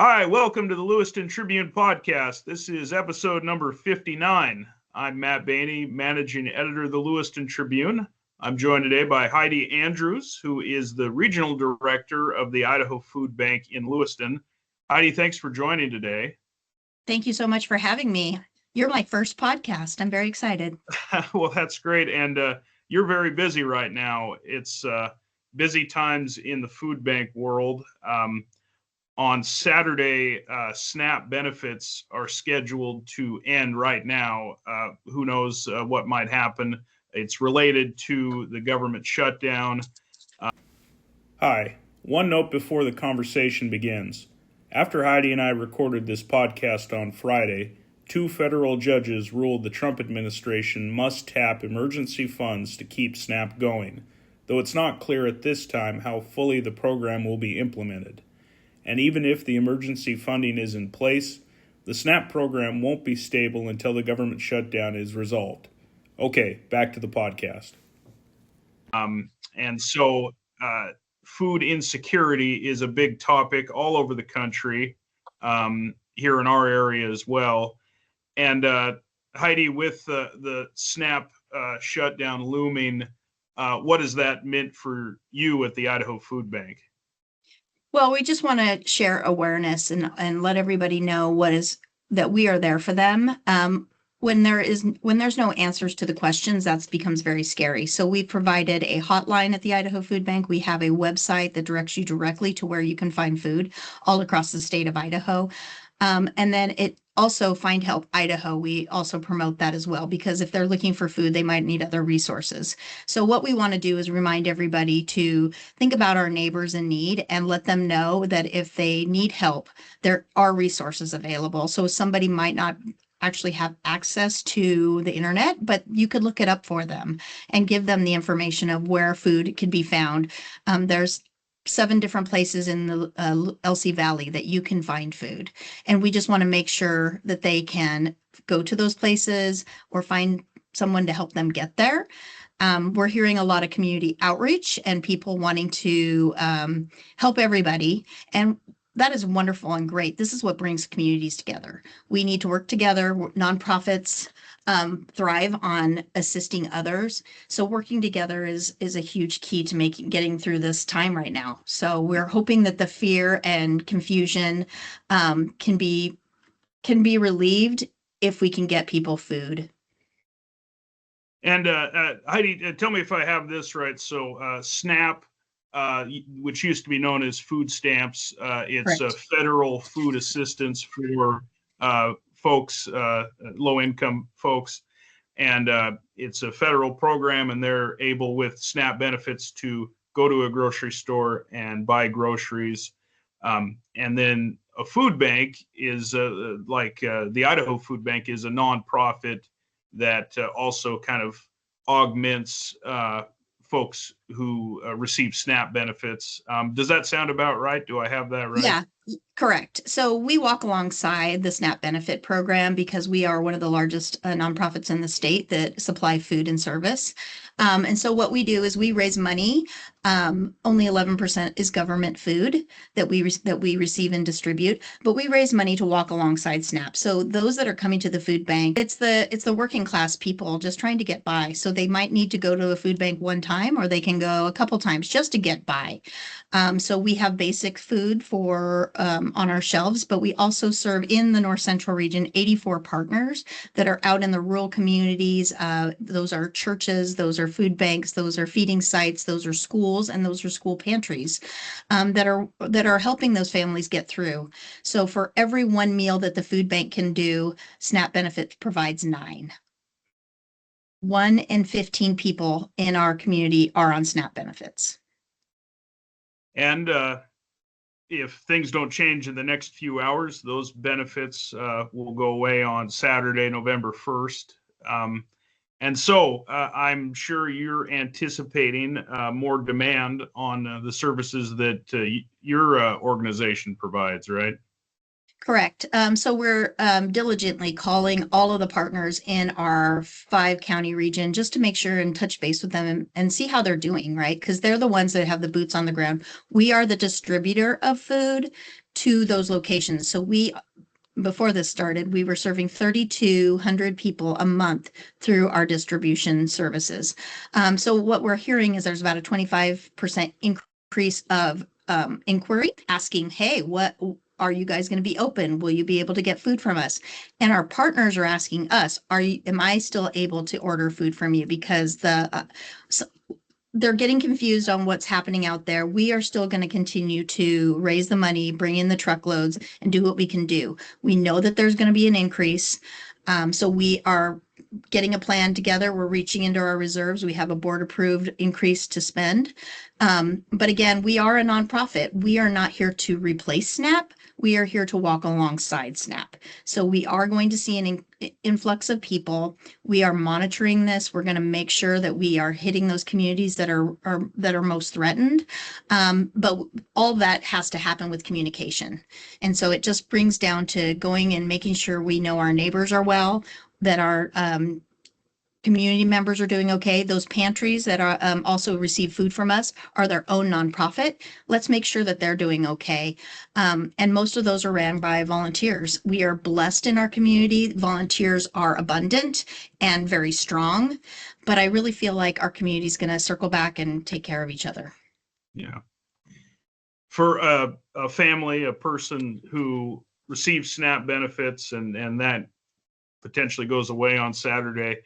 Hi, welcome to the Lewiston Tribune podcast. This is episode number 59. I'm Matt Bainey, managing editor of the Lewiston Tribune. I'm joined today by Hy'D Andrews, who is the regional director of the Idaho Foodbank in Lewiston. Hy'D, thanks for joining today. Thank you so much for having me. You're my first podcast. I'm very excited. Well, that's great. And you're very busy right now. It's busy times in the food bank world. On Saturday, SNAP benefits are scheduled to end right now. Who knows what might happen? It's related to the government shutdown. Hi. One note before the conversation begins. After Hy'D and I recorded this podcast on Friday, 2 federal judges ruled the Trump administration must tap emergency funds to keep SNAP going, though it's not clear at this time how fully the program will be implemented. And even if the emergency funding is in place, the SNAP program won't be stable until the government shutdown is resolved. Okay, back to the podcast. Food insecurity is a big topic all over the country, here in our area as well. And Hy'D, with the SNAP shutdown looming, what has that meant for you at the Idaho Foodbank? Well, we just want to share awareness and let everybody know that we are there for them. When there's no answers to the questions, that becomes very scary. So we provided a hotline at the Idaho Foodbank. We have a website that directs you directly to where you can find food all across the state of Idaho. And then it also Find Help Idaho. We also promote that as well, because if they're looking for food, they might need other resources. So what we want to do is remind everybody to think about our neighbors in need and let them know that if they need help, there are resources available. So somebody might not actually have access to the internet, but you could look it up for them and give them the information of where food can be found. There's 7 different places in the LC Valley that you can find food. And we just want to make sure that they can go to those places or find someone to help them get there. We're hearing a lot of community outreach and people wanting to help everybody. And that is wonderful and great. This is what brings communities together. We need to work together. Nonprofits thrive on assisting others. So working together is a huge key to getting through this time right now. So we're hoping that the fear and confusion can be relieved if we can get people food. And Hy'D, tell me if I have this right. So SNAP, which used to be known as food stamps. It's a federal food assistance for folks, low-income folks. And it's a federal program, and they're able with SNAP benefits to go to a grocery store and buy groceries. And then a food bank is the Idaho Foodbank is a nonprofit that also kind of augments folks who receive SNAP benefits. Does that sound about right? Do I have that right? Yeah, correct. So we walk alongside the SNAP benefit program because we are one of the largest nonprofits in the state that supply food and service. And so what we do is we raise money. Only 11% is government food that we receive and distribute, but we raise money to walk alongside SNAP. So those that are coming to the food bank, it's the working class people just trying to get by. So they might need to go to a food bank one time, or they can go a couple times just to get by. So we have basic food on our shelves, but we also serve in the North Central region 84 partners that are out in the rural communities. Those are churches, those are food banks, those are feeding sites, those are schools, and those are school pantries that are helping those families get through. So for every one meal that the food bank can do, SNAP benefit provides 9. 1 in 15 people in our community are on SNAP benefits. And if things don't change in the next few hours, those benefits will go away on Saturday, November 1st. And so I'm sure you're anticipating more demand on the services that your organization provides, right? Correct. So we're diligently calling all of the partners in our 5-county region just to make sure and touch base with them and see how they're doing, right? Because they're the ones that have the boots on the ground. We are the distributor of food, to those locations. So before this started, we were serving 3,200 people a month through our distribution services. So what we're hearing is there's about a 25% increase of inquiry asking, hey, what are you guys going to be open? Will you be able to get food from us? And our partners are asking us, am I still able to order food from you? Because they're getting confused on what's happening out there. We are still going to continue to raise the money, bring in the truckloads, and do what we can do. We know that there's going to be an increase. So we are getting a plan together. We're reaching into our reserves. We have a board approved increase to spend. But again, we are a nonprofit. We are not here to replace SNAP. We are here to walk alongside SNAP. So we are going to see an influx of people. We are monitoring this. We're going to make sure that we are hitting those communities that are most threatened. But all that has to happen with communication. And so it just brings down to going and making sure we know our neighbors are well, that our community members are doing okay. Those pantries that are also receive food from us are their own nonprofit. Let's make sure that they're doing okay. And most of those are ran by volunteers. We are blessed in our community. Volunteers are abundant and very strong, but I really feel like our community is going to circle back and take care of each other. Yeah. For a family, a person who receives SNAP benefits and that potentially goes away on Saturday,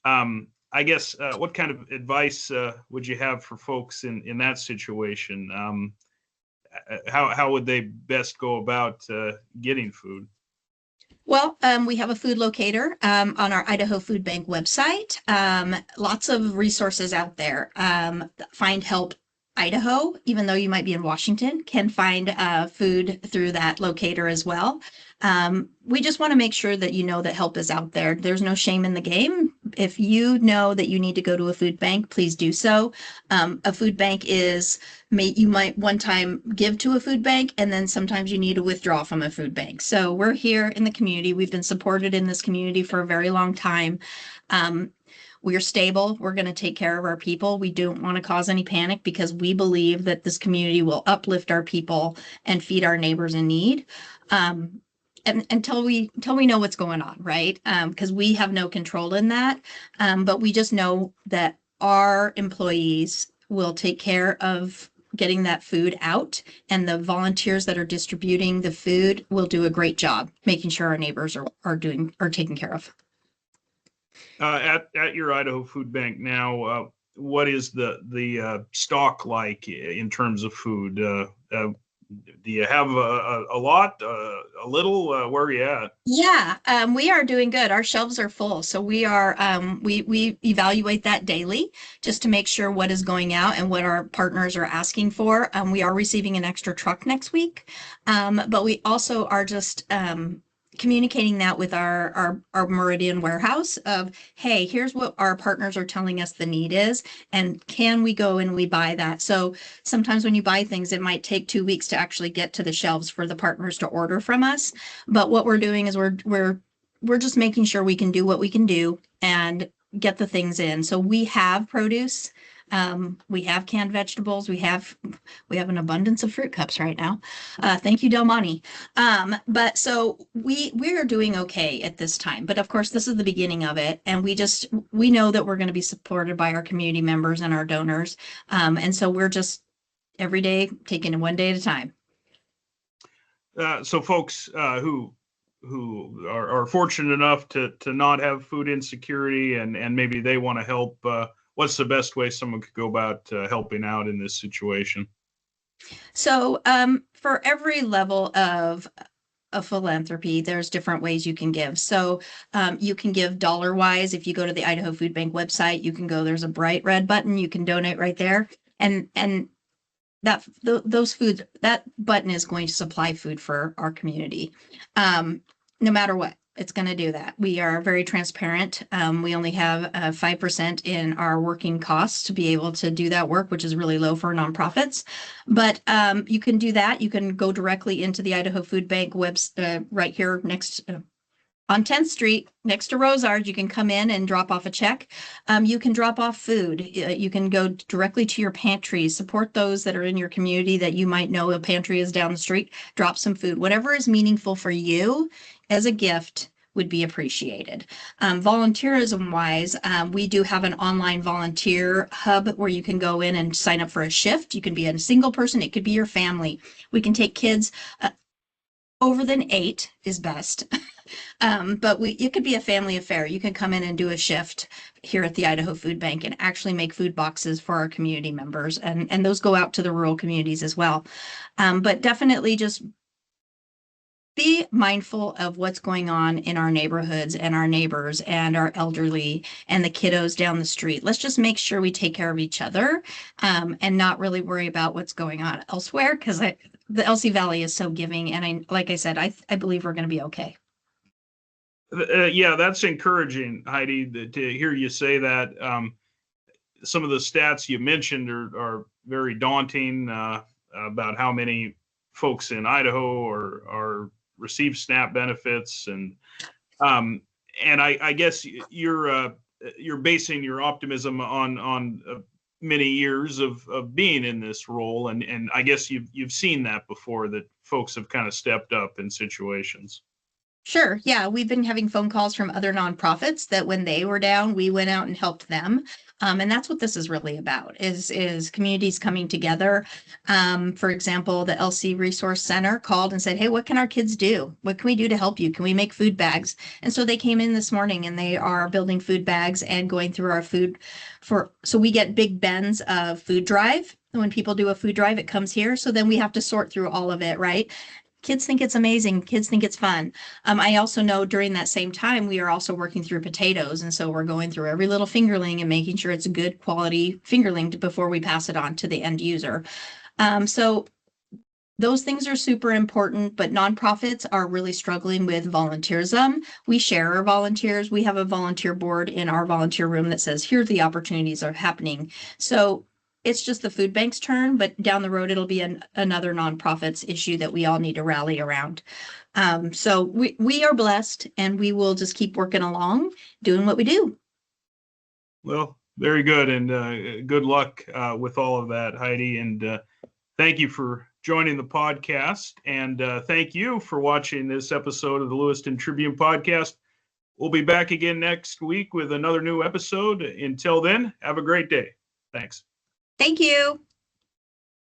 I guess, what kind of advice would you have for folks in that situation? How would they best go about getting food? Well, we have a food locator on our Idaho Foodbank website. Lots of resources out there. Find Help Idaho, even though you might be in Washington, can find food through that locator as well. We just want to make sure that you know that help is out there. There's no shame in the game. If you know that you need to go to a food bank, please do so. A food bank you might one time give to a food bank, and then sometimes you need to withdraw from a food bank. So we're here in the community. We've been supported in this community for a very long time. We're stable. We're going to take care of our people. We don't want to cause any panic because we believe that this community will uplift our people and feed our neighbors in need. And until we know what's going on, right? Because we have no control in that. But we just know that our employees will take care of getting that food out, and the volunteers that are distributing the food will do a great job making sure our neighbors are taken care of. At your Idaho Food Bank now, what is the stock like in terms of food? Do you have a lot, a little? Where are you at? Yeah, we are doing good. Our shelves are full, so we are we evaluate that daily just to make sure what is going out and what our partners are asking for. We are receiving an extra truck next week, but we also are just communicating that with our Meridian warehouse of, hey, here's what our partners are telling us the need is, and can we go and we buy that? So sometimes when you buy things, it might take 2 weeks to actually get to the shelves for the partners to order from us. But what we're doing is we're just making sure we can do what we can do and get the things in. So we have produce. We have canned vegetables. We have an abundance of fruit cups right now. Thank you, Del Monte. But so we are doing okay at this time. But of course, this is the beginning of it, and we know that we're going to be supported by our community members and our donors. And so we're just every day taking it one day at a time. So folks who are fortunate enough to not have food insecurity and maybe they want to help, what's the best way someone could go about helping out in this situation? So for every level of philanthropy, there's different ways you can give. So you can give dollar wise. If you go to the Idaho Food Bank website, you can go, there's a bright red button, you can donate right there. And those foods, that button is going to supply food for our community. No matter what, it's going to do that. We are very transparent. We only have 5% in our working costs to be able to do that work, which is really low for nonprofits. But you can do that. You can go directly into the Idaho Food Bank right here next On 10th Street, next to Rosard, you can come in and drop off a check. You can drop off food. You can go directly to your pantry, support those that are in your community that you might know a pantry is down the street. Drop some food. Whatever is meaningful for you as a gift would be appreciated. Volunteerism wise, we do have an online volunteer hub where you can go in and sign up for a shift. You can be a single person. It could be your family. We can take kids over than 8 is best. But it could be a family affair. You can come in and do a shift here at the Idaho Foodbank and actually make food boxes for our community members. And those go out to the rural communities as well. But definitely just be mindful of what's going on in our neighborhoods and our neighbors and our elderly and the kiddos down the street. Let's just make sure we take care of each other and not really worry about what's going on elsewhere, because the LC Valley is so giving. And like I said, I believe we're going to be okay. Yeah, that's encouraging, Heidi, to hear you say that. Some of the stats you mentioned are very daunting about how many folks in Idaho are receive SNAP benefits, and I guess you're basing your optimism on many years of being in this role, and I guess you've seen that before, that folks have kind of stepped up in situations. Sure. Yeah. We've been having phone calls from other nonprofits that when they were down, we went out and helped them. And that's what this is really about, is communities coming together. For example, the LC Resource Center called and said, hey, what can our kids do? What can we do to help you? Can we make food bags? And so they came in this morning and they are building food bags and going through our food so we get big bins of food drive. When people do a food drive, it comes here. So then we have to sort through all of it, right? Kids think it's amazing. Kids think it's fun. I also know during that same time, we are also working through potatoes. And so we're going through every little fingerling and making sure it's a good quality fingerling before we pass it on to the end user. So those things are super important, but nonprofits are really struggling with volunteerism. We share our volunteers. We have a volunteer board in our volunteer room that says, here the opportunities are happening. So it's just the food bank's turn, but down the road, it'll be another nonprofit's issue that we all need to rally around. So we are blessed, and we will just keep working along, doing what we do. Well, very good, and good luck with all of that, Heidi. And thank you for joining the podcast, and thank you for watching this episode of the Lewiston Tribune podcast. We'll be back again next week with another new episode. Until then, have a great day. Thanks. Thank you.